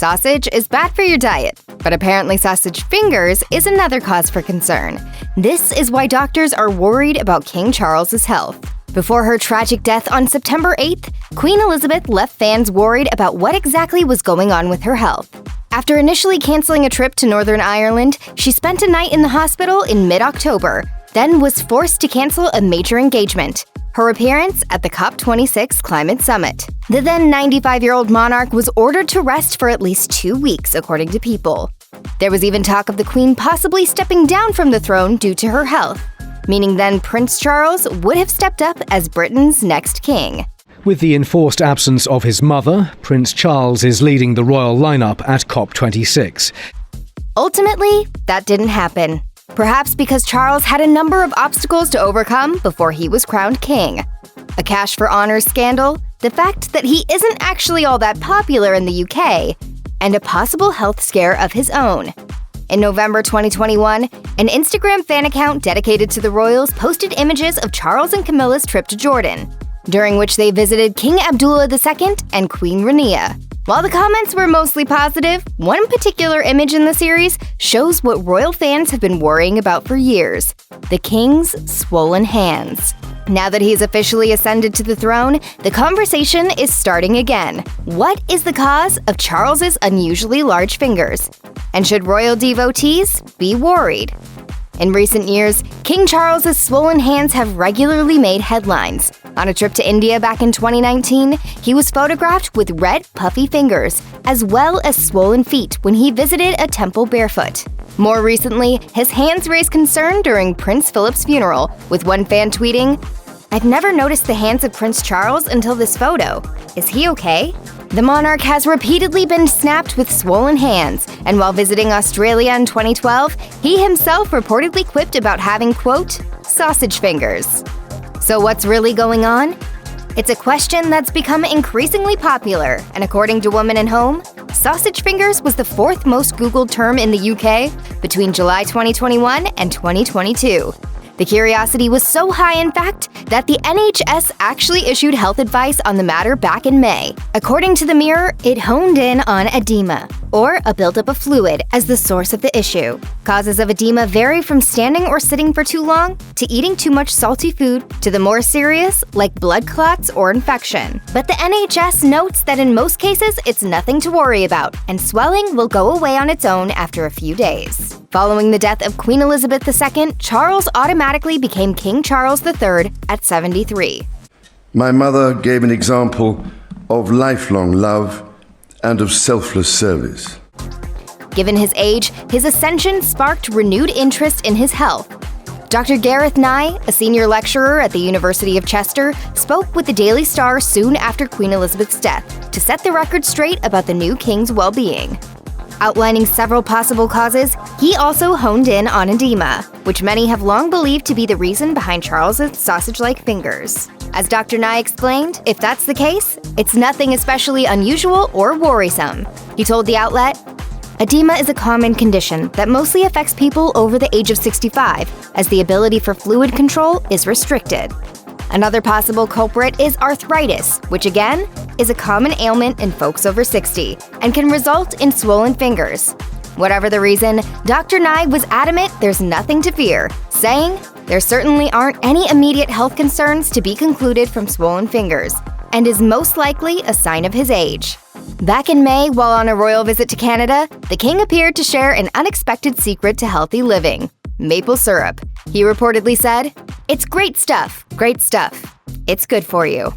Sausage is bad for your diet, but apparently sausage fingers is another cause for concern. This is why doctors are worried about King Charles's health. Before her tragic death on September 8th, Queen Elizabeth left fans worried about what exactly was going on with her health. After initially canceling a trip to Northern Ireland, she spent a night in the hospital in mid-October, then was forced to cancel a major engagement, her appearance at the COP26 climate summit. The then 95-year-old monarch was ordered to rest for at least 2 weeks, according to People. There was even talk of the Queen possibly stepping down from the throne due to her health, meaning then Prince Charles would have stepped up as Britain's next king. With the enforced absence of his mother, Prince Charles is leading the royal lineup at COP26. Ultimately, that didn't happen. Perhaps because Charles had a number of obstacles to overcome before he was crowned king. A cash for honors scandal, the fact that he isn't actually all that popular in the UK, and a possible health scare of his own. In November 2021, an Instagram fan account dedicated to the royals posted images of Charles and Camilla's trip to Jordan, during which they visited King Abdullah II and Queen Rania. While the comments were mostly positive, one particular image in the series shows what royal fans have been worrying about for years: the king's swollen hands. Now that he's officially ascended to the throne, the conversation is starting again. What is the cause of Charles's unusually large fingers? And should royal devotees be worried? In recent years, King Charles's swollen hands have regularly made headlines. On a trip to India back in 2019, he was photographed with red, puffy fingers, as well as swollen feet when he visited a temple barefoot. More recently, his hands raised concern during Prince Philip's funeral, with one fan tweeting, "I've never noticed the hands of Prince Charles until this photo. Is he okay?" The monarch has repeatedly been snapped with swollen hands, and while visiting Australia in 2012, he himself reportedly quipped about having, quote, sausage fingers. So what's really going on? It's a question that's become increasingly popular, and according to Woman and Home, sausage fingers was the fourth most Googled term in the UK between July 2021 and 2022. The curiosity was so high, in fact, that the NHS actually issued health advice on the matter back in May. According to the Mirror, it honed in on edema, or a buildup of fluid, as the source of the issue. Causes of edema vary from standing or sitting for too long, to eating too much salty food, to the more serious, like blood clots or infection. But the NHS notes that in most cases, it's nothing to worry about, and swelling will go away on its own after a few days. Following the death of Queen Elizabeth II, Charles automatically became King Charles III at 73. My mother gave an example of lifelong love and of selfless service. Given his age, his ascension sparked renewed interest in his health. Dr. Gareth Nye, a senior lecturer at the University of Chester, spoke with the Daily Star soon after Queen Elizabeth's death to set the record straight about the new king's well-being. Outlining several possible causes, he also honed in on edema, which many have long believed to be the reason behind Charles's sausage-like fingers. As Dr. Nye explained, if that's the case, it's nothing especially unusual or worrisome. He told the outlet, "Edema is a common condition that mostly affects people over the age of 65, as the ability for fluid control is restricted. Another possible culprit is arthritis, which again is a common ailment in folks over 60 and can result in swollen fingers. Whatever the reason, Dr. Nye was adamant there's nothing to fear, saying there certainly aren't any immediate health concerns to be concluded from swollen fingers, and is most likely a sign of his age. Back in May, while on a royal visit to Canada, the king appeared to share an unexpected secret to healthy living: maple syrup. He reportedly said, "It's great stuff, great stuff. It's good for you."